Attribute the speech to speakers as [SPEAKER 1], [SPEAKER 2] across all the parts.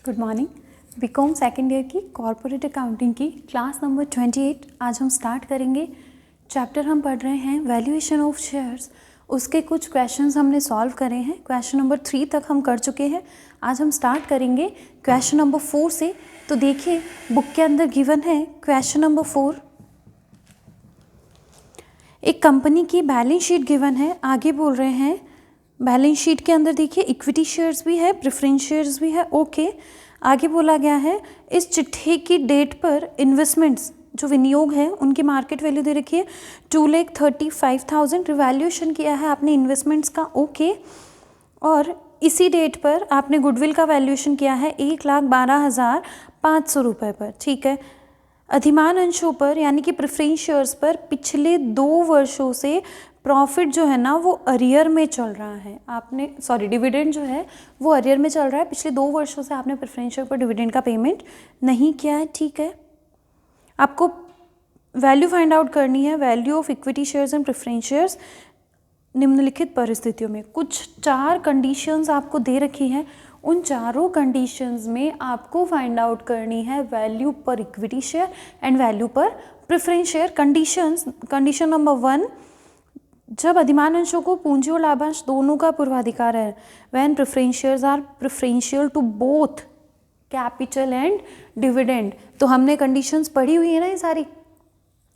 [SPEAKER 1] Good morning. BCom second year की corporate accounting की class number 28 आज हम स्टार्ट करेंगे। चैप्टर हम पढ़ रहे हैं वैल्यूएशन ऑफ शेयर्स। उसके कुछ क्वेश्चंस हमने सॉल्व करे हैं। क्वेश्चन नंबर 3 तक हम कर चुके हैं। आज हम स्टार्ट करेंगे क्वेश्चन नंबर 4 से। तो देखिए बुक के अंदर गिवन है क्वेश्चन नंबर 4। एक कंपनी की बैलेंस शीट गिवन है। आगे बोल रहे हैं बैलेंस शीट के अंदर देखिए इक्विटी शेयर्स भी है, प्रेफरेंस शेयर्स भी है। ओके, आगे बोला गया है इस चिट्ठी की डेट पर इन्वेस्टमेंट्स जो विनियोग है उनकी मार्केट वैल्यू दे रखी है 2,35,000। रिवैल्यूएशन किया है आपने इन्वेस्टमेंट्स का। ओके, और इसी डेट पर आपने गुडविल का वैल्यूएशन किया है 1,12,500 रुपये पर। ठीक है, अधिमान अंशों पर यानी कि प्रेफरेंस शेयर्स पर पिछले 2 वर्षों से प्रॉफिट जो है ना वो अरियर में चल रहा है। आपने डिविडेंड जो है वो अरियर में चल रहा है। पिछले 2 वर्षों से आपने प्रेफरेंस शेयर पर डिविडेंड का पेमेंट नहीं किया है। ठीक है, आपको वैल्यू फाइंड आउट करनी है, value of equity shares and preference shares निम्नलिखित परिस्थितियों में। कुछ 4 कंडीशंस आपको दे रखी हैं। उन चारों कंडीशंस में आपको फाइंड आउट करनी है value per equity share and value पर प्रेफरेंस शेयर। कंडीशन नंबर 1, जब अधिमान अंशों को पूंजी और लाभांश दोनों का पूर्वाधिकार है। When preference shares are preferential to both capital and dividend. तो हमने कंडीशंस पढ़ी हुई है ना ये सारी।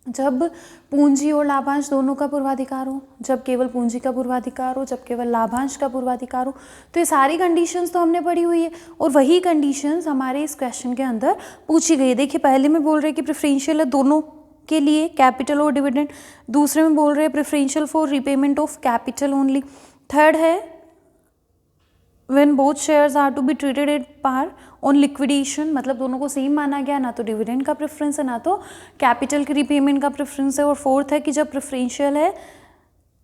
[SPEAKER 1] जब पूंजी और लाभांश दोनों का पूर्वाधिकार हो, जब केवल पूंजी का पूर्वाधिकार हो, जब केवल लाभांश का पूर्वाधिकार हो। तो ये सारी कंडीशंस तो हमने पढ़ी हुई है और वही कंडीशंस हमारे इस क्वेश्चन के अंदर पूछी गई है। देखिए पहले में बोल रहे हैं कि प्रेफरेंशियल है दोनों के लिए, कैपिटल और डिविडेंड। दूसरे में बोल रहे हैं preferential for repayment of capital only. Third है when both shares are to be treated at par on liquidation, मतलब दोनों को सेम माना गया, ना तो डिविडेंड का प्रेफरेंस है ना तो कैपिटल के रीपेमेंट का प्रेफरेंस है। और फोर्थ है कि जब प्रेफरेंशियल है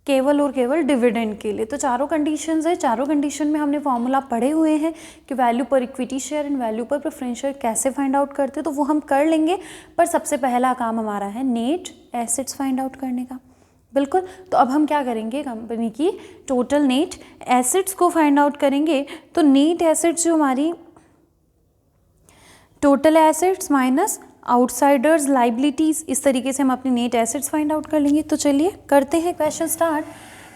[SPEAKER 1] केवल और केवल डिविडेंड के लिए। तो चारों कंडीशंस है। चारों कंडीशन में हमने फॉर्मूला पढ़े हुए हैं कि value per equity share and value पर प्रेफरेंस शेयर कैसे फाइंड आउट करते हैं, तो वो हम कर लेंगे। पर सबसे पहला काम हमारा है नेट एसेट्स फाइंड आउट करने का। बिल्कुल, तो अब हम क्या करेंगे, कंपनी की टोटल नेट एसेट्स को फाइंड आउट करेंगे। तो नेट एसेट्स जो हमारी total assets minus outsiders liabilities, इस तरीके से हम अपने नेट एसेट्स फाइंड आउट कर लेंगे। तो चलिए करते हैं क्वेश्चन स्टार्ट।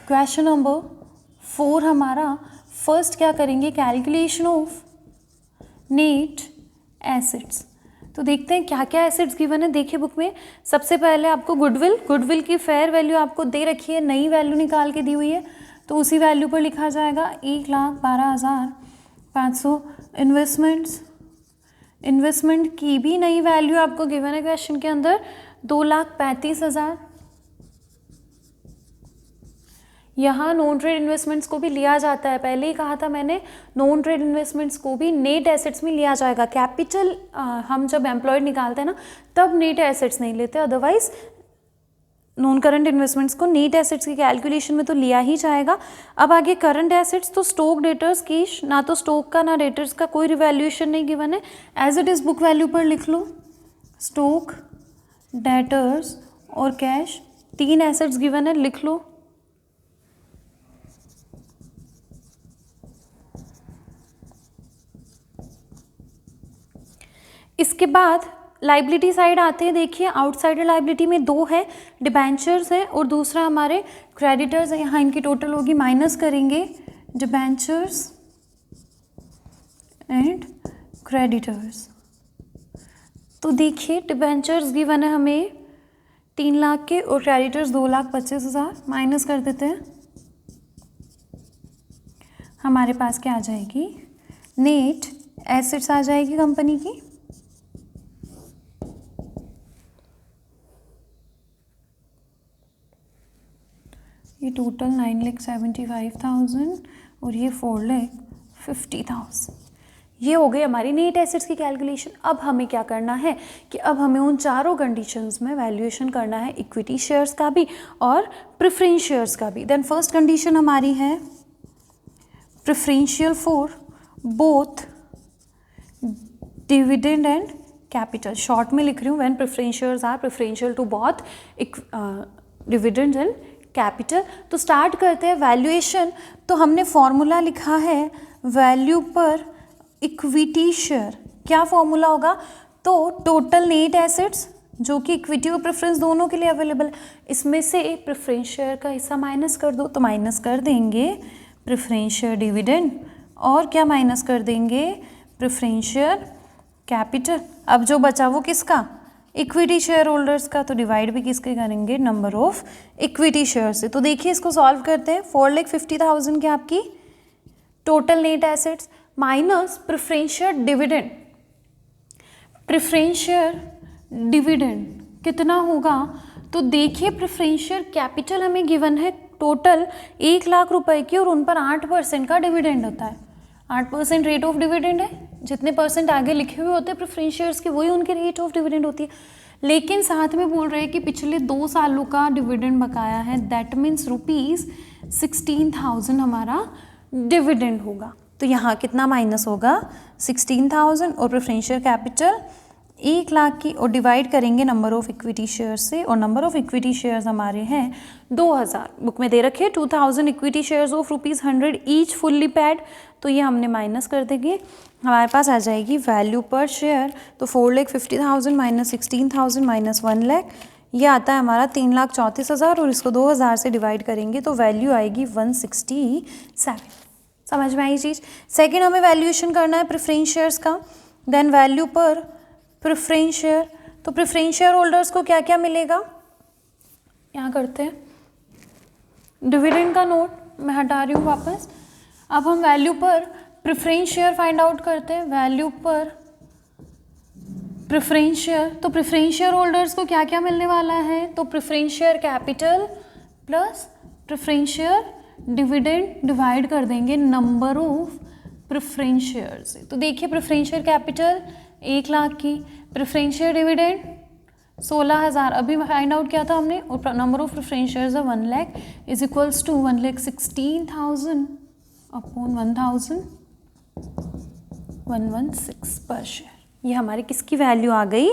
[SPEAKER 1] क्वेश्चन नंबर 4 हमारा फर्स्ट क्या करेंगे, कैलकुलेशन ऑफ नेट एसेट्स। तो देखते हैं क्या क्या एसेट्स गिवन है। देखिए बुक में सबसे पहले आपको गुडविल की फेयर वैल्यू आपको दे रखी है, नई वैल्यू निकाल के दी हुई है। तो उसी वैल्यू पर लिखा जाएगा 1,12,500। इन्वेस्टमेंट की भी नई वैल्यू आपको गिवन है क्वेश्चन के अंदर 2,35,000। यहाँ नॉन ट्रेड इन्वेस्टमेंट्स को भी लिया जाता है, पहले ही कहा था मैंने, नॉन ट्रेड इन्वेस्टमेंट्स को भी नेट एसेट्स में लिया जाएगा। कैपिटल हम जब एम्प्लॉयड निकालते हैं ना तब नेट एसेट्स नहीं लेते, अदरवाइज नॉन करंट इन्वेस्टमेंट्स को नेट एसेट्स की कैलकुलेशन में तो लिया ही जाएगा। अब आगे करंट एसेट्स, तो स्टॉक डेटर्स कैश, ना तो स्टॉक का ना डेटर्स का कोई रिवैल्यूएशन नहीं गिवन है, as it is book value पर लिख लो। स्टॉक, डेटर्स और कैश 3 एसेट्स गिवन है, लिख लो। इसके बाद लाइबिलिटी साइड आते हैं। देखिए आउटसाइडर लाइबिलिटी में 2 है, डिबेंचर्स है और दूसरा हमारे क्रेडिटर्स है। यहाँ इनकी टोटल होगी, माइनस करेंगे डिबेंचर्स एंड क्रेडिटर्स। तो देखिए डिबेंचर्स गिवन है हमें 3 लाख के और क्रेडिटर्स 2,25,000। माइनस कर देते हैं, हमारे पास क्या आ जाएगी, नेट एसेट्स आ जाएगी कंपनी की। ये टोटल 9,75,000 और ये 4,50,000। ये हो गई हमारी नेट एसेट्स की कैलकुलेशन। अब हमें क्या करना है कि अब हमें उन चारों कंडीशंस में वैल्यूएशन करना है, इक्विटी शेयर्स का भी और प्रेफरेंस शेयर्स का भी। देन फर्स्ट कंडीशन हमारी है preferential for both dividend and capital. Short में लिख रही हूँ, when preference shares are preferential to both dividend and capital. तो स्टार्ट करते हैं वैल्यूएशन। तो हमने फॉर्मूला लिखा है वैल्यू पर इक्विटी शेयर, क्या फॉर्मूला होगा, तो टोटल नेट एसेट्स जो कि इक्विटी और प्रेफरेंस दोनों के लिए अवेलेबल, इसमें से प्रेफरेंस शेयर का हिस्सा माइनस कर दो, तो माइनस कर देंगे प्रेफरेंस शेयर डिविडेंड, और क्या माइनस कर देंगे, प्रेफरेंस शेयर कैपिटल। अब जो बचा वो किसका, इक्विटी शेयर होल्डर्स का, तो डिवाइड भी किसके करेंगे, नंबर ऑफ इक्विटी शेयर से। तो देखिए इसको सॉल्व करते हैं। 4,50,000 की आपकी total net assets minus preference share dividend, preference share dividend कितना होगा, तो देखिए प्रेफरेंस शेयर कैपिटल हमें गिवन है टोटल 1,00,000 रुपए की, और उन पर 8% का डिविडेंड होता है। 8% रेट ऑफ डिविडेंड है, जितने परसेंट आगे लिखे हुए होते हैं प्रेफरेंस शेयर्स के वही उनकी रेट ऑफ डिविडेंड होती है। लेकिन साथ में बोल रहे हैं कि पिछले 2 सालों का डिविडेंड बकाया है, दैट मीन्स ₹16,000 हमारा डिविडेंड होगा। तो यहाँ कितना माइनस होगा, 16,000, और प्रेफरेंस शेयर कैपिटल 1,00,000 की, और डिवाइड करेंगे नंबर ऑफ इक्विटी शेयर से, और नंबर ऑफ इक्विटी शेयर्स हमारे हैं 2,000, बुक में दे रखे 2,000 equity shares of ₹100 each fully pad, तो ये हमने माइनस कर देंगे, हमारे पास आ जाएगी वैल्यू पर शेयर। तो 4,50,000 माइनस 16,000 माइनस 1,00,000, ये आता है हमारा 3,34,000, और इसको 2,000 से डिवाइड करेंगे तो वैल्यू आएगी 167। समझ में आई चीज़। सेकेंड हमें वैल्यूएशन करना है प्रेफरेंस शेयर्स का, देन वैल्यू पर प्रेफरेंस शेयर। तो प्रेफरेंस शेयर होल्डर्स को क्या क्या मिलेगा, यहाँ करते हैं डिविडेंड का नोट मैं हटा रही हूँ वापस। अब हम वैल्यू पर प्रेफरेंस शेयर फाइंड आउट करते हैं, वैल्यू पर प्रेफरेंस शेयर। तो प्रेफरेंस शेयर होल्डर्स को क्या क्या मिलने वाला है, तो preference share capital plus preference share dividend divide कर देंगे नंबर ऑफ प्रेफरेंस शेयर से। तो देखिए प्रेफरेंस शेयर कैपिटल 1,00,000 की, प्रेफरेंस शेयर डिविडेंड 16,000 अभी फाइंड आउट किया था हमने, और नंबर ऑफ प्रेफरेंस शेयर्स है 1,00,000 इज इक्वल्स टू 1,16,000 अपॉन 1,116 पर शेयर। ये हमारी किसकी वैल्यू आ गई,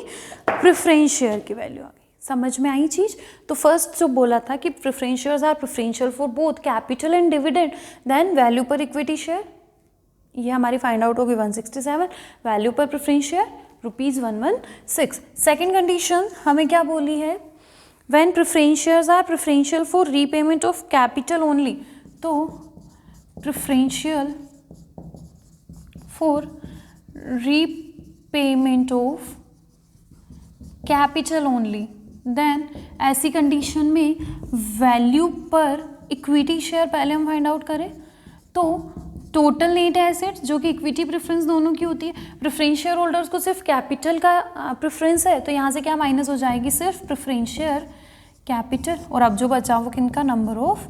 [SPEAKER 1] प्रेफरेंस शेयर की वैल्यू आ गई। समझ में आई चीज़। तो फर्स्ट जो बोला था कि preference shares are preferential for both capital and dividend, then value per equity share, ये हमारी फाइंड आउट होगी 167, वैल्यू पर प्रेफरेंस शेयर ₹116। सेकेंड कंडीशन हमें क्या बोली है, when preference shares are preferential for repayment of capital only, तो preferential for repayment of capital only, then ऐसी कंडीशन में वैल्यू पर इक्विटी शेयर पहले हम फाइंड आउट करें, तो टोटल नेट एसेट्स जो कि इक्विटी प्रेफरेंस दोनों की होती है, प्रेफरेंस शेयर होल्डर्स को सिर्फ कैपिटल का प्रेफरेंस है, तो यहाँ से क्या माइनस हो जाएगी, सिर्फ प्रेफरेंस शेयर कैपिटल, और अब जो बचा वो किनका, नंबर ऑफ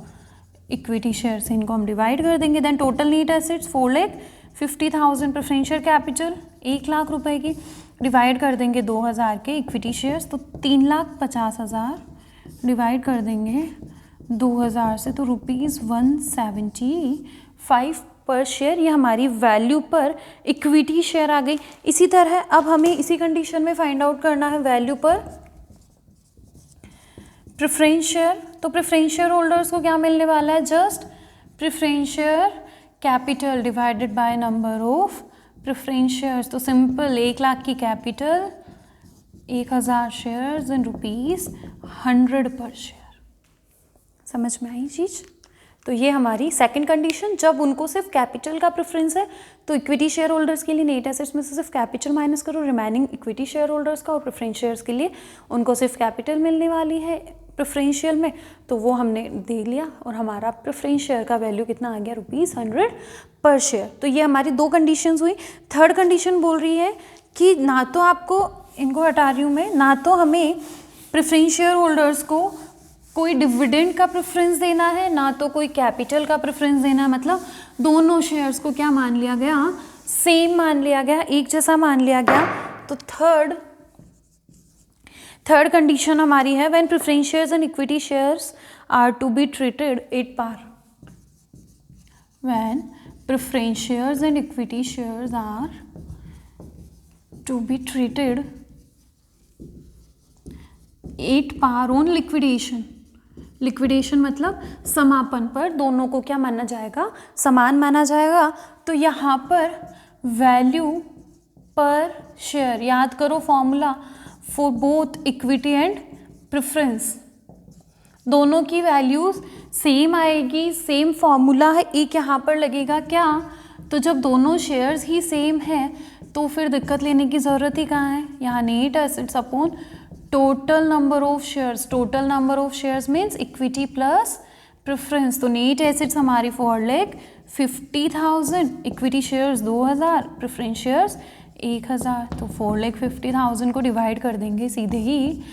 [SPEAKER 1] इक्विटी शेयर से, इनको हम डिवाइड कर देंगे। Then total net assets 4,50,000 preference share capital 1,00,000 रुपए की, डिवाइड कर देंगे 2,000 के इक्विटी शेयर्स, तो 3,50,000 डिवाइड कर देंगे 2,000 से, तो ₹175 पर शेयर, ये हमारी वैल्यू पर इक्विटी शेयर आ गई। इसी तरह अब हमें इसी कंडीशन में फाइंड आउट करना है वैल्यू पर प्रेफरेंस शेयर। तो प्रेफरेंस शेयर होल्डर्स को क्या मिलने वाला है, just preference share capital divided by number of preference shares. तो सिंपल 1,00,000 की कैपिटल, 1,000 शेयर्स एंड ₹100 पर शेयर। समझ में आई चीज़। तो ये हमारी सेकंड कंडीशन, जब उनको सिर्फ कैपिटल का प्रेफरेंस है, तो इक्विटी शेयर होल्डर्स के लिए नेट एसेट्स में से सिर्फ कैपिटल माइनस करो, रिमेनिंग इक्विटी शेयर होल्डर्स का, और प्रेफरेंस शेयर्स के लिए उनको सिर्फ कैपिटल मिलने वाली है प्रेफरेंशियल में, तो वो हमने दे लिया, और हमारा प्रेफरेंस शेयर का वैल्यू कितना आ गया, ₹100 पर शेयर। तो ये हमारी दो कंडीशंस हुई। थर्ड कंडीशन बोल रही है कि ना तो आपको, इनको हटा रही हूँ मैं, ना तो हमें प्रेफरेंस शेयर होल्डर्स को कोई डिविडेंड का प्रेफरेंस देना है, ना तो कोई कैपिटल का प्रेफरेंस देना है, मतलब दोनों शेयर्स को क्या मान लिया गया, सेम मान लिया गया, एक जैसा मान लिया गया। तो थर्ड कंडीशन हमारी है, when preference shares and equity shares are to be treated at par, when preference shares and equity shares are to be treated at par on liquidation. Liquidation मतलब समापन पर दोनों को क्या माना जाएगा, समान माना जाएगा। तो यहाँ पर वैल्यू पर शेयर, याद करो formula for both equity and preference, दोनों की वैल्यूज सेम आएगी, सेम फॉर्मूला है, एक यहाँ पर लगेगा क्या, तो जब दोनों शेयर्स ही सेम है तो फिर दिक्कत लेने की ज़रूरत ही कहाँ है, यहाँ net assets upon total number of shares, total number of shares means equity plus preference, तो नेट एसेट्स हमारी 4,50,000, इक्विटी शेयर्स 2,000, प्रेफरेंस शेयर्स 1,000, तो 4,50,000 को डिवाइड कर देंगे सीधे ही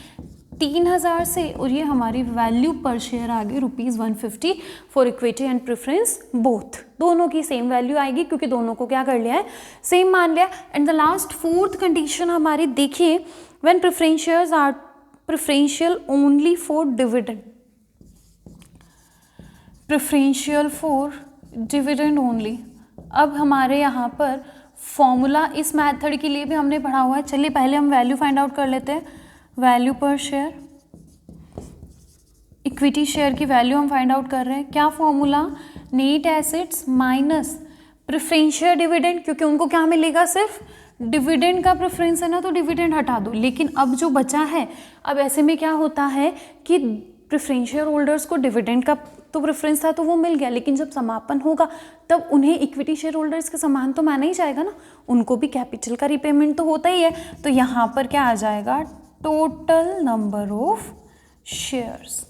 [SPEAKER 1] 3,000 से, और ये हमारी वैल्यू पर शेयर आ गई ₹150 for equity and preference both, दोनों की सेम वैल्यू आएगी क्योंकि दोनों को क्या कर लिया है, सेम मान लिया। And the last fourth condition हमारी देखिए, when preference shares are preferential only for dividend, preferential for dividend only. अब हमारे यहाँ पर फॉर्मूला इस मेथड के लिए भी हमने पढ़ा हुआ है, चलिए पहले हम वैल्यू फाइंड आउट कर लेते हैं, वैल्यू पर शेयर, इक्विटी शेयर की वैल्यू हम फाइंड आउट कर रहे हैं, क्या formula, net assets minus preferential dividend, क्योंकि उनको क्या मिलेगा, सिर्फ डिविडेंड का प्रेफरेंस है ना, तो डिविडेंड हटा दो, लेकिन अब जो बचा है, अब ऐसे में क्या होता है कि प्रेफरेंशियल होल्डर्स को डिविडेंड का तो प्रेफरेंस था तो वो मिल गया, लेकिन जब समापन होगा तब उन्हें इक्विटी शेयर होल्डर्स के समान तो माना ही जाएगा ना, उनको भी कैपिटल का रिपेमेंट तो होता ही है, तो यहाँ पर क्या आ जाएगा, टोटल नंबर ऑफ शेयर्स,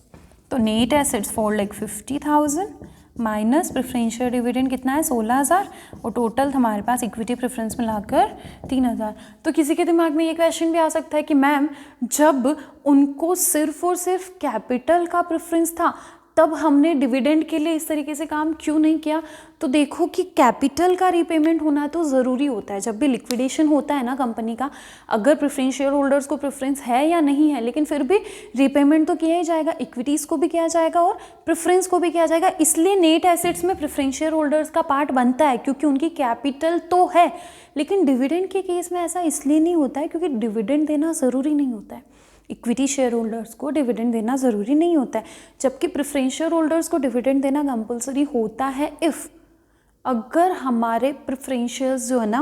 [SPEAKER 1] तो net assets 4,50,000 minus preferential dividend कितना है 16,000, और टोटल हमारे पास इक्विटी प्रेफरेंस मिलाकर 3,000। तो किसी के दिमाग में ये क्वेश्चन भी आ सकता है कि मैम जब उनको सिर्फ और सिर्फ कैपिटल का प्रेफरेंस था तब हमने डिविडेंड के लिए इस तरीके से काम क्यों नहीं किया, तो देखो कि कैपिटल का रीपेमेंट होना तो ज़रूरी होता है, जब भी लिक्विडेशन होता है ना कंपनी का, अगर प्रेफरेंस शेयर होल्डर्स को प्रेफरेंस है या नहीं है, लेकिन फिर भी रीपेमेंट तो किया ही जाएगा, इक्विटीज़ को भी किया जाएगा और प्रेफरेंस को भी किया जाएगा, इसलिए नेट एसेट्स में प्रेफरेंस शेयर होल्डर्स का पार्ट बनता है क्योंकि उनकी कैपिटल तो है। लेकिन डिविडेंड के केस में ऐसा इसलिए नहीं होता है क्योंकि डिविडेंड देना ज़रूरी नहीं होता है, इक्विटी शेयर होल्डर्स को डिविडेंड देना ज़रूरी नहीं होता है, जबकि प्रेफरेंस शेयर होल्डर्स को डिविडेंड देना कंपलसरी होता है इफ़ अगर हमारे प्रेफरेंशियल्स जो है ना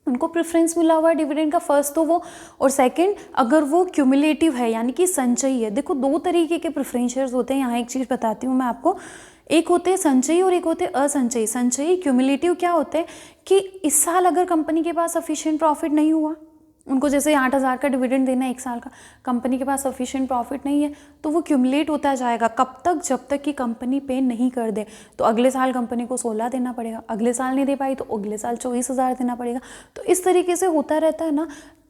[SPEAKER 1] उनको प्रेफरेंस मिला हुआ है डिविडेंड का, फर्स्ट तो वो, और सेकंड अगर वो क्यूमुलेटिव है यानी कि संचयी है। देखो दो तरीके के प्रेफरेंशियल्स होते हैं, यहाँ एक चीज़ बताती हूँ मैं आपको, एक होते हैं संचयी और एक होते हैं असंचयी। संचयी क्यूमुलेटिव क्या होते हैं कि इस साल अगर कंपनी के पास सफिशिएंट प्रॉफिट नहीं हुआ, उनको जैसे 8,000 का डिविडेंड देना है एक साल का, कंपनी के पास सफिशिएंट प्रॉफिट नहीं है तो वो क्यूमुलेट होता जाएगा, कब तक, जब तक कि कंपनी पे नहीं कर दे, तो अगले साल कंपनी को 16 देना पड़ेगा, अगले साल नहीं दे पाई तो अगले साल 24,000 देना पड़ेगा, तो इस तरीके से होता रहता है ना,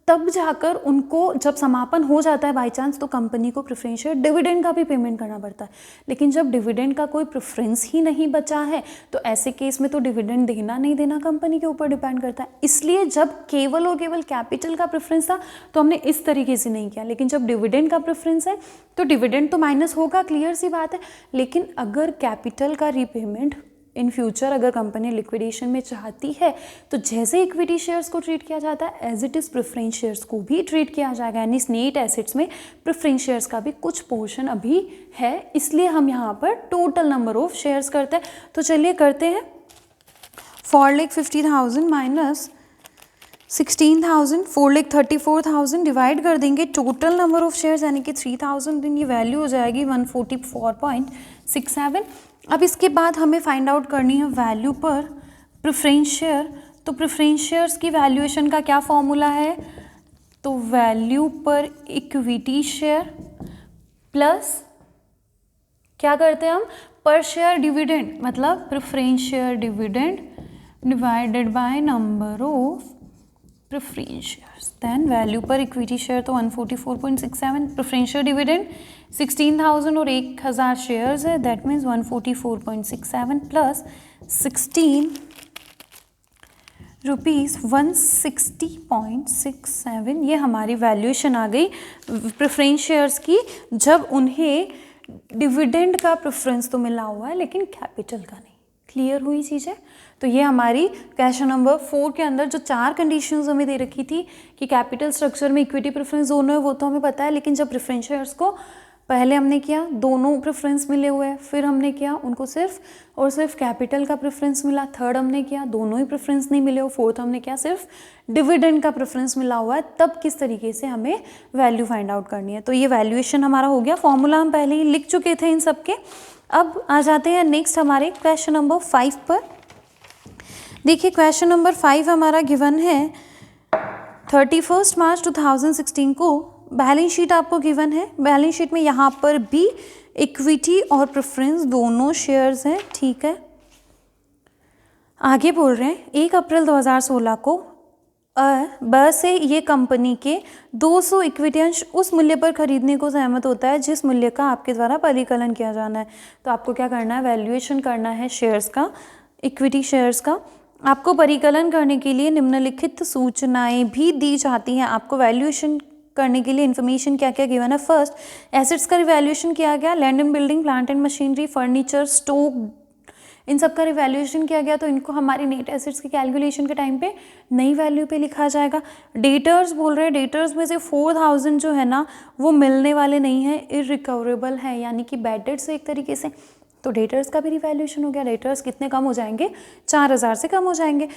[SPEAKER 1] तब जाकर उनको जब समापन हो जाता है बाई चांस तो कंपनी को प्रेफरेंशियल डिविडेंड का भी पेमेंट करना पड़ता है। लेकिन जब डिविडेंड का कोई प्रेफरेंस ही नहीं बचा है तो ऐसे केस में तो डिविडेंड देना नहीं देना कंपनी के ऊपर डिपेंड करता है। इसलिए जब केवल और केवल कैपिटल का प्रेफरेंस था तो हमने इस तरीके से नहीं किया, लेकिन जब डिविडेंड का प्रेफरेंस है तो डिविडेंड तो माइनस होगा, क्लियर सी बात है, लेकिन अगर कैपिटल का रीपेमेंट इन फ्यूचर अगर कंपनी लिक्विडेशन में चाहती है तो जैसे इक्विटी शेयर्स को ट्रीट किया जाता है as it is preference shares को भी ट्रीट किया जाएगा, यानी नेट एसेट्स में प्रेफरेंस शेयर्स का भी कुछ पोर्शन अभी है, इसलिए हम यहाँ पर टोटल नंबर ऑफ शेयर्स करते हैं। तो चलिए करते हैं, 4,50,000 माइनस 16,000, 4,34,000 डिवाइड कर देंगे टोटल नंबर ऑफ शेयर्स यानी कि 3,000, दिन ये वैल्यू हो जाएगी 144.67। अब इसके बाद हमें फाइंड आउट करनी है वैल्यू पर प्रेफरेंस शेयर। तो प्रेफरेंस शेयर्स की वैल्यूएशन का क्या फॉर्मूला है, तो value per equity share plus क्या करते हैं हम, पर शेयर डिविडेंड, मतलब preference share dividend divided by number of preference shares, then value per equity share तो 144.67, प्रेफरेंस शेयर डिविडेंड 16,000 और 1,000 शेयर्स है, दैट मीन्स 144.67 प्लस 16 रुपीज़ 160.67, ये हमारी वैल्यूएशन आ गई प्रेफरेंस शेयर्स की जब उन्हें डिविडेंड का प्रेफरेंस तो मिला हुआ है लेकिन कैपिटल का नहीं। क्लियर हुई चीज़ें। तो ये हमारी क्वेश्चन नंबर 4 के अंदर जो 4 कंडीशंस हमें दे रखी थी कि कैपिटल स्ट्रक्चर में इक्विटी प्रेफरेंस दोनों है वो तो हमें पता है, लेकिन जब प्रेफरेंस शेयर्स को पहले हमने किया दोनों प्रेफरेंस मिले हुए हैं, फिर हमने किया उनको सिर्फ और सिर्फ कैपिटल का प्रेफरेंस मिला, थर्ड हमने किया दोनों ही प्रेफरेंस नहीं मिले हो, फोर्थ हमने किया सिर्फ डिविडेंड का प्रेफरेंस मिला हुआ है, तब किस तरीके से हमें वैल्यू फाइंड आउट करनी है। तो ये वैल्यूएशन हमारा हो गया, फॉर्मूला हम पहले ही लिख चुके थे इन सब के। अब आ जाते हैं नेक्स्ट हमारे क्वेश्चन नंबर 5 पर। देखिए क्वेश्चन नंबर 5 हमारा गिवन है 31 मार्च 2016 को बैलेंस शीट आपको गिवन है। बैलेंस शीट में यहाँ पर भी इक्विटी और प्रेफरेंस दोनों शेयर्स हैं, ठीक है। आगे बोल रहे हैं 1 अप्रैल 2016 को ब से ये कंपनी के 200 इक्विटी अंश उस मूल्य पर खरीदने को सहमत होता है जिस मूल्य का आपके द्वारा परिकलन किया जाना है। तो आपको क्या करना है, वैल्यूएशन करना है शेयर्स का, इक्विटी शेयर्स का। आपको परिकलन करने के लिए निम्नलिखित सूचनाएं भी दी जाती हैं। आपको वैल्यूएशन करने के लिए इन्फॉर्मेशन क्या क्या गिवन है। फर्स्ट, एसेट्स का रिवैल्यूएशन किया गया, land and building, plant and machinery, furniture, stock, इन सब का रिवैल्यूएशन किया गया। तो इनको हमारी नेट एसेट्स के कैलकुलेशन के टाइम पे नई वैल्यू पे लिखा जाएगा। डेटर्स बोल रहे हैं, डेटर्स में से 4000 जो है ना वो मिलने वाले नहीं है, इररिकवरेबल है, यानी कि बैड डेट्स एक तरीके से। तो डेटर्स का भी रिवैल्यूएशन हो गया। डेटर्स कितने कम हो जाएंगे, 4000 से कम हो जाएंगे।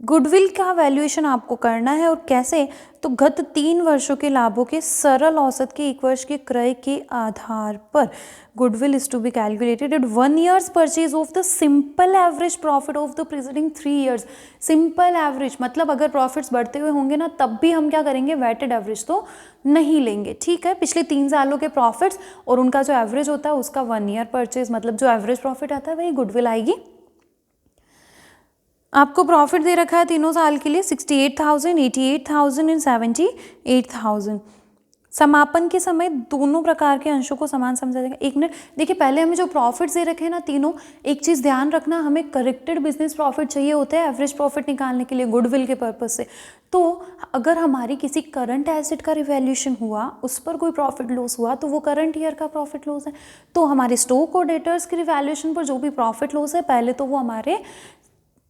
[SPEAKER 1] गुडविल का वैल्यूएशन आपको करना है, और कैसे, तो गत 3 वर्षों के लाभों के सरल औसत के 1 वर्ष के क्रय के आधार पर goodwill is to be calculated at 1 years purchase of the simple average profit of the preceding 3 years. Simple average मतलब अगर प्रॉफिट्स बढ़ते हुए होंगे ना तब भी हम क्या करेंगे, वेटेड एवरेज तो नहीं लेंगे, ठीक है। पिछले 3 सालों के प्रॉफिट्स और उनका जो एवरेज होता है उसका 1 ईयर परचेज, मतलब जो एवरेज प्रॉफिट आता है वही गुडविल आएगी। आपको प्रॉफिट दे रखा है तीनों साल के लिए 68,000, 88,000 एंड 78,000। समापन के समय दोनों प्रकार के अंशों को समान समझा जाएगा। 1 मिनट देखिए, पहले हमें जो प्रॉफिट्स दे रखे हैं ना तीनों, एक चीज़ ध्यान रखना, हमें करेक्टेड बिजनेस प्रॉफिट चाहिए होता है एवरेज प्रॉफिट निकालने के लिए गुडविल के पर्पज से। तो अगर हमारी किसी करंट एसेट का रिवैल्यूएशन हुआ, उस पर कोई प्रॉफिट लॉस हुआ, तो वो करंट ईयर का प्रॉफिट लॉस है। तो हमारे स्टॉक और डेटर्स के रिवैल्यूएशन पर जो भी प्रॉफिट लॉस है, पहले तो वो हमारे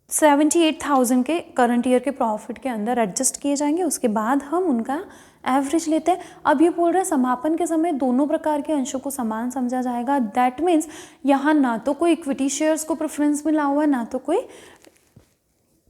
[SPEAKER 1] 78,000 के करंट ईयर के प्रॉफिट के अंदर एडजस्ट किए जाएंगे, उसके बाद हम उनका एवरेज लेते हैं। अब ये बोल रहे हैं समापन के समय दोनों प्रकार के अंशों को समान समझा जाएगा। दैट मीन्स यहाँ ना तो कोई इक्विटी शेयर्स को प्रेफरेंस मिला हुआ है, ना तो कोई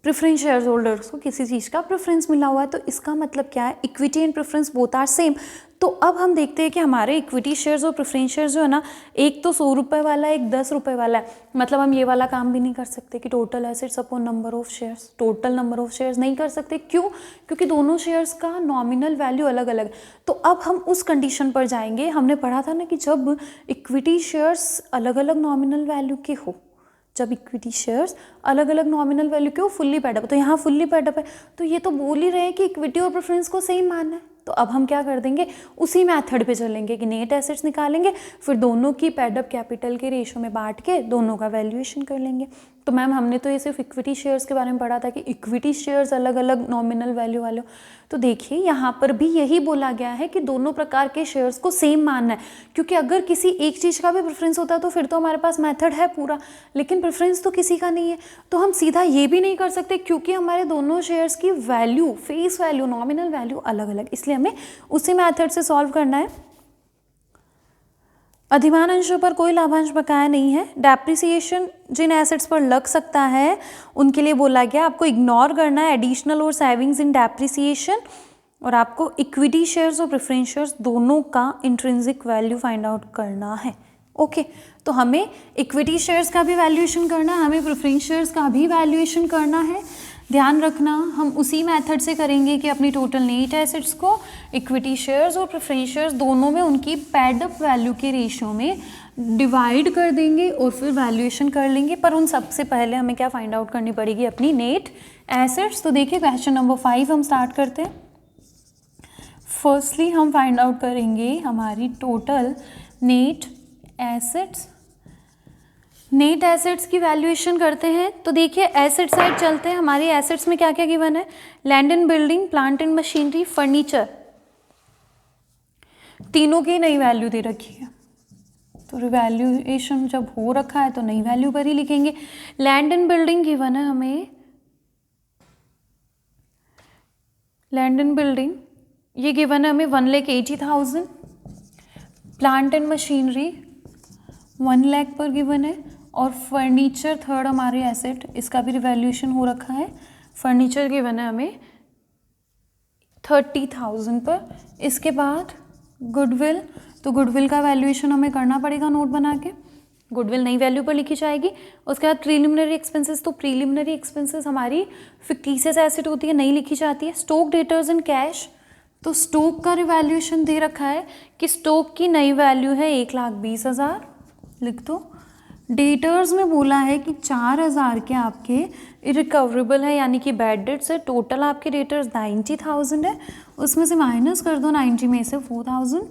[SPEAKER 1] प्रेफरेंस शेयर होल्डर्स को किसी चीज़ का प्रेफरेंस मिला हुआ है। तो इसका मतलब क्या है, equity and preference both are same. तो अब हम देखते हैं कि हमारे इक्विटी शेयर्स और प्रेफरेंस शेयर्स जो है ना, एक तो 100 रुपये वाला है, एक 10 रुपये वाला है। मतलब हम ये वाला काम भी नहीं कर सकते कि total assets upon number of shares, total number of shares नहीं कर सकते। क्यों? क्योंकि दोनों शेयर्स का नॉमिनल वैल्यू अलग अलग। तो अब हम उस कंडीशन पर जाएंगे, हमने पढ़ा था ना कि जब इक्विटी शेयर्स अलग अलग नॉमिनल वैल्यू के हो, जब इक्विटी शेयर्स अलग अलग नॉमिनल वैल्यू के हो, फुल्ली पेडअप। तो यहाँ फुल्ली पेडअप है, तो ये तो बोल ही रहे हैं कि इक्विटी और प्रेफरेंस को सेम मानना है। तो अब हम क्या कर देंगे, उसी मेथड पे चलेंगे कि नेट एसेट्स निकालेंगे, फिर दोनों की पेडअप कैपिटल के रेशो में बांट के दोनों का वैल्यूएशन कर लेंगे। तो मैम हमने तो ये सिर्फ इक्विटी शेयर्स के बारे में पढ़ा था कि इक्विटी शेयर्स अलग अलग नॉमिनल वैल्यू वाले। तो देखिए यहाँ पर भी यही बोला गया है कि दोनों प्रकार के शेयर्स को सेम मानना है, क्योंकि अगर किसी एक चीज़ का भी प्रेफरेंस होता तो फिर तो हमारे पास मेथड है पूरा, लेकिन प्रेफरेंस तो किसी का नहीं है। तो हम सीधा ये भी नहीं कर सकते क्योंकि हमारे दोनों शेयर्स की value, face value, nominal value अलग अलग, इसलिए हमें उसी मेथड से सॉल्व करना है। अधिमान अंशों पर कोई लाभांश बकाया नहीं है। डेप्रिसिएशन जिन एसेट्स पर लग सकता है उनके लिए बोला गया आपको इग्नोर करना है एडिशनल और सेविंग्स इन डेप्रिसिएशन, और आपको इक्विटी शेयर्स और प्रेफरेंस शेयर्स दोनों का इंट्रिंसिक वैल्यू फाइंड आउट करना है। ओके, तो हमें इक्विटी शेयर्स का भी वैल्यूएशन करना है, हमें प्रेफरेंस शेयर्स का भी वैल्यूएशन करना है। ध्यान रखना हम उसी मेथड से करेंगे कि अपनी टोटल नेट एसेट्स को इक्विटी शेयर्स और प्रेफरेंस शेयर्स दोनों में उनकी पैडअप वैल्यू के रेशियो में डिवाइड कर देंगे और फिर वैल्यूएशन कर लेंगे। पर उन सबसे पहले हमें क्या फाइंड आउट करनी पड़ेगी, अपनी नेट एसेट्स। तो देखिए क्वेश्चन नंबर 5 हम स्टार्ट करते हैं। फर्स्टली हम फाइंड आउट करेंगे हमारी total net assets. Net assets की वैल्यूएशन करते हैं। तो देखिए एसेट साइड चलते हैं। हमारी एसेट्स में क्या क्या गिवन है, land and building, plant and machinery, furniture, तीनों की नई वैल्यू दे रखी है। तो रिवैल्यूएशन जब हो रखा है तो नई वैल्यू पर ही लिखेंगे। लैंड एंड बिल्डिंग गिवन है हमें, लैंड एंड बिल्डिंग ये गिवन है हमें 1,80,000। प्लांट एंड मशीनरी 1 लाख पर गिवन है, और फर्नीचर थर्ड हमारे एसेट, इसका भी रिवैल्यूएशन हो रखा है। फर्नीचर गिवन है हमें 30,000 पर। इसके बाद गुडविल, तो गुडविल का वैल्यूएशन हमें करना पड़ेगा नोट बना के, गुडविल नई वैल्यू पर लिखी जाएगी। उसके बाद प्रीलिमिनरी एक्सपेंसेस, तो प्रीलिमिनरी एक्सपेंसेस हमारी फिक्टिशियस एसेट होती है, नहीं लिखी जाती है। स्टॉक, डेटर्स एंड कैश, तो स्टॉक का रिवैल्यूएशन दे रखा है कि स्टॉक की नई वैल्यू है 1,20,000, लिख दो। डेटर्स में बोला है कि 4,000 के आपके इरिकवरेबल है, यानी कि बैड डेट्स है। टोटल आपके डेटर्स 90,000 है, उसमें से माइनस कर दो 90 में से 4,000,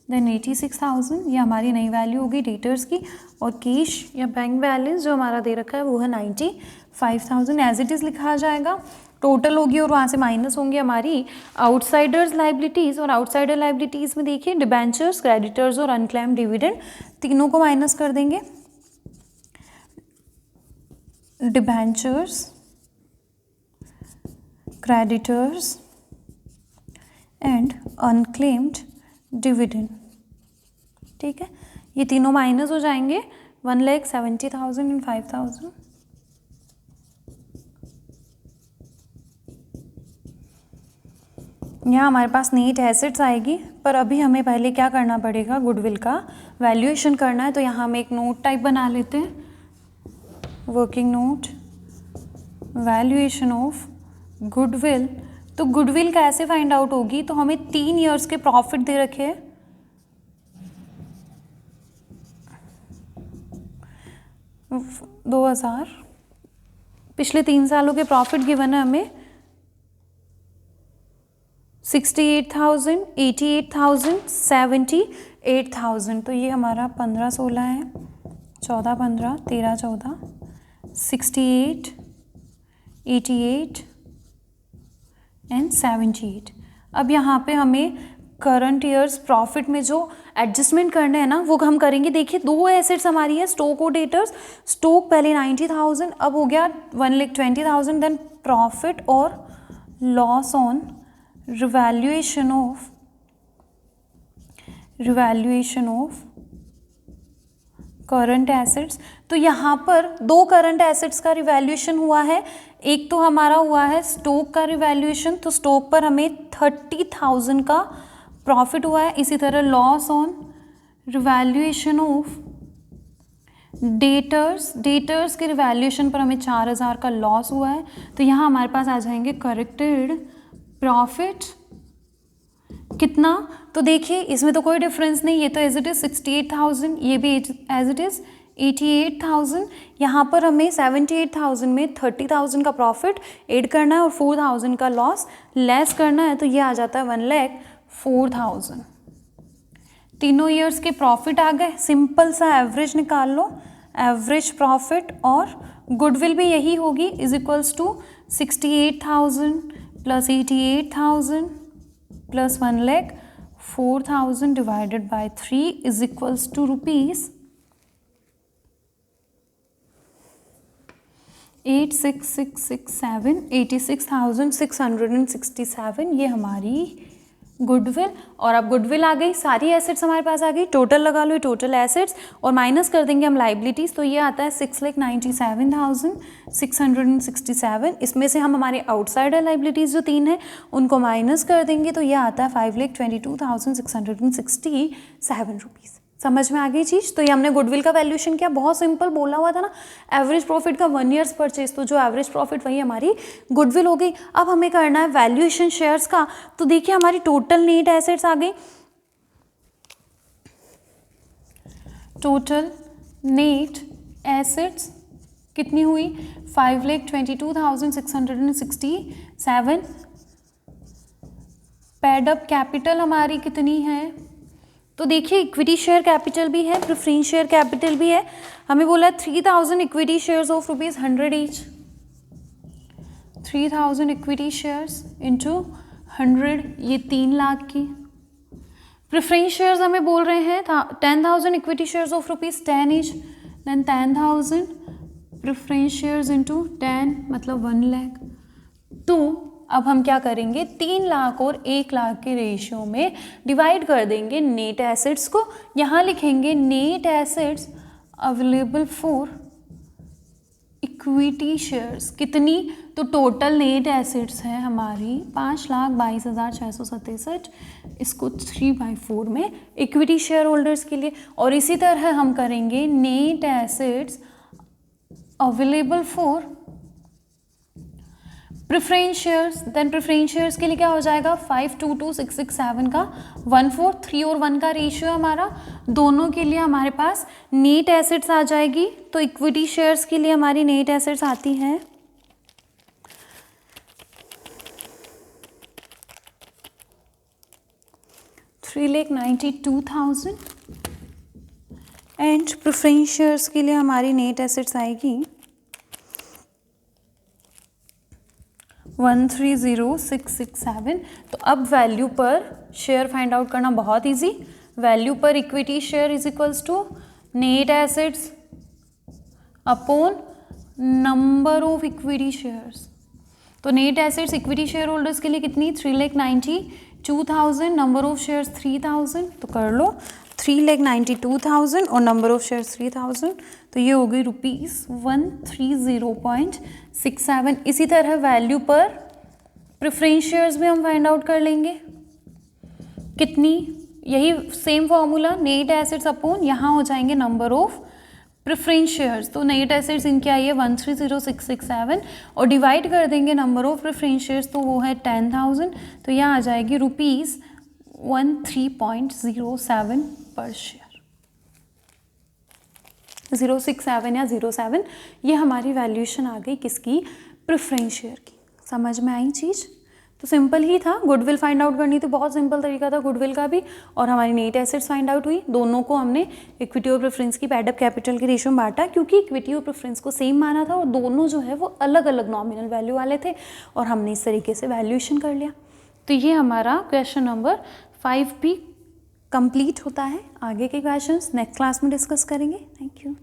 [SPEAKER 1] देन 86,000, ये हमारी नई वैल्यू होगी डेटर्स की। और कैश या बैंक बैलेंस जो हमारा दे रखा है वो है 95,000, एज इट इज़ लिखा जाएगा। टोटल होगी और वहाँ से माइनस होंगे हमारी आउटसाइडर्स लाइबिलिटीज़, और आउटसाइडर लाइबिलिटीज़ में देखिए डिबेंचर्स, क्रेडिटर्स और अनक्लेम्ड डिविडेंड, तीनों को माइनस कर देंगे। Debentures, creditors and unclaimed dividend, ठीक है, ये तीनों माइनस हो जाएंगे 1,70,000 एंड 5,000। यहाँ हमारे पास नेट एसेट्स आएगी, पर अभी हमें पहले क्या करना पड़ेगा, गुडविल का वैल्यूएशन करना है। तो यहाँ हम एक नोट टाइप बना लेते हैं, working note, valuation of goodwill. तो गुडविल कैसे फाइंड आउट होगी, तो हमें 3 ईयर्स के प्रॉफिट दे रखे हैं, 2,000, पिछले 3 सालों के प्रॉफिट गिवन है हमें 68,000, 88,000, 78,000। तो ये हमारा 15-16 है, 14-15, 13-14, 68, 88 एंड 78। अब यहाँ पे हमें करंट ईयर्स प्रॉफिट में जो एडजस्टमेंट करने हैं ना वो हम करेंगे। देखिए 2 एसेट्स हमारी है, स्टॉक और डेटर्स। स्टॉक पहले 90,000, अब हो गया 1,20,000, देन प्रॉफिट और loss on revaluation of current assets. तो यहाँ पर 2 करंट एसेट्स का रिवैल्यूएशन हुआ है, एक तो हमारा हुआ है स्टॉक का रिवैल्यूएशन, तो स्टॉक पर हमें 30,000 का प्रॉफिट हुआ है। इसी तरह loss on revaluation of debtors के रिवैल्यूएशन पर हमें 4,000 का लॉस हुआ है। तो यहाँ हमारे पास आ जाएंगे करेक्टेड प्रॉफिट कितना, तो देखिए इसमें तो कोई डिफरेंस नहीं, ये तो एज इट इज़ 68,000, ये भी एज इट इज़ 88,000। यहाँ पर हमें 78,000 में 30,000 का प्रॉफिट ऐड करना है और 4,000 का लॉस लेस करना है, तो ये आ जाता है 1,04,000। तीनों ईयर्स के प्रॉफिट आ गए, सिंपल सा एवरेज निकाल लो, एवरेज प्रॉफिट, और गुडविल भी यही होगी, is equals to 68,000 plus 88,000 plus 1,04,000 divided by 3 is equals to rupees 86,667, 86,667, ये हमारी गुडविल। और अब गुडविल आ गई, सारी एसेट्स हमारे पास आ गई, टोटल लगा लो, टोटल एसेट्स, और माइनस कर देंगे हम लाइबिलिटीज़, तो ये आता है 6,97,667। इसमें से हम हमारे आउटसाइडर लाइबिलिटीज़ जो 3 हैं उनको माइनस कर देंगे, तो ये आता है 5,22,667 रुपीज़। समझ में आ गई चीज़। तो ये हमने गुडविल का वैल्यूएशन किया, बहुत सिंपल बोला हुआ था ना, एवरेज प्रॉफिट का 1 ईयर्स परचेज, तो जो एवरेज प्रॉफिट वही हमारी गुडविल हो गई। अब हमें करना है वैल्यूएशन शेयर्स का, तो देखिए हमारी टोटल नेट एसेट्स आ गई, टोटल नेट एसेट्स कितनी हुई 5,22,667। पेड अप कैपिटल हमारी कितनी है, तो देखिए इक्विटी शेयर कैपिटल भी है, प्रेफरेंस शेयर कैपिटल भी है। हमें बोला है 3,000 equity shares of ₹100 each, 3,000 equity shares into 100, ये 3 लाख की। प्रेफरेंस शेयर्स हमें बोल रहे हैं 10,000 equity shares of ₹10 each, then 10,000 preference shares into 10 मतलब 1 लाख। तो अब हम क्या करेंगे, 3 लाख और 1 लाख के रेशियो में डिवाइड कर देंगे नेट एसेट्स को। यहाँ लिखेंगे net assets available for equity shares. कितनी, तो टोटल नेट एसेट्स है हमारी 5,22,667, इसको 3/4 में इक्विटी शेयर होल्डर्स के लिए। और इसी तरह हम करेंगे net assets available for preference shares. Then preference shares के लिए क्या हो जाएगा, 522,667 का 1/4, 3 और 1 का रेशियो हमारा, दोनों के लिए हमारे पास नेट एसेट्स आ जाएगी। तो इक्विटी शेयर्स के लिए हमारी नेट एसेट्स आती हैं 3,92,000 एंड प्रेफरेंस शेयर्स के लिए हमारी नेट एसेट्स आएगी 130,667। तो अब वैल्यू पर शेयर फाइंड आउट करना बहुत easy. Value per equity share is equals to net assets upon number of equity shares. तो net assets equity share holders के लिए कितनी, 3,92,000, नंबर ऑफ शेयर्स 3,000। तो कर लो 3,92,000 और नंबर ऑफ शेयर्स 3,000, तो ये हो गई ₹130.67। इसी तरह वैल्यू पर प्रेफरेंस शेयर्स भी हम फाइंड आउट कर लेंगे, कितनी, यही same formula, net assets upon यहाँ हो जाएंगे नंबर ऑफ प्रेफरेंस शेयर्स। तो नेट एसेट्स इनकी आई है 130,667 और डिवाइड कर देंगे नंबर ऑफ प्रेफरेंस शेयर्स, तो वो है 10,000। तो यहाँ आ जाएगी ₹13.07 पर शेयर, 067 या 07। ये हमारी वैल्यूएशन आ गई किसकी, प्रेफरेंस शेयर की। समझ में आई चीज़? तो सिंपल ही था, गुडविल फाइंड आउट करनी थी, बहुत सिंपल तरीका था गुडविल का भी। और हमारी नेट एसेट्स फाइंड आउट हुई, दोनों को हमने इक्विटी और प्रेफरेंस की पैड अप कैपिटल के रेशियो में बांटा, क्योंकि इक्विटी और प्रेफरेंस को सेम माना था और दोनों जो है वो अलग अलग नॉमिनल वैल्यू वाले थे, और हमने इस तरीके से वैल्यूएशन कर लिया। तो ये हमारा क्वेश्चन नंबर 5 भी कंप्लीट होता है। आगे के क्वेश्चंस नेक्स्ट क्लास में डिस्कस करेंगे। Thank you.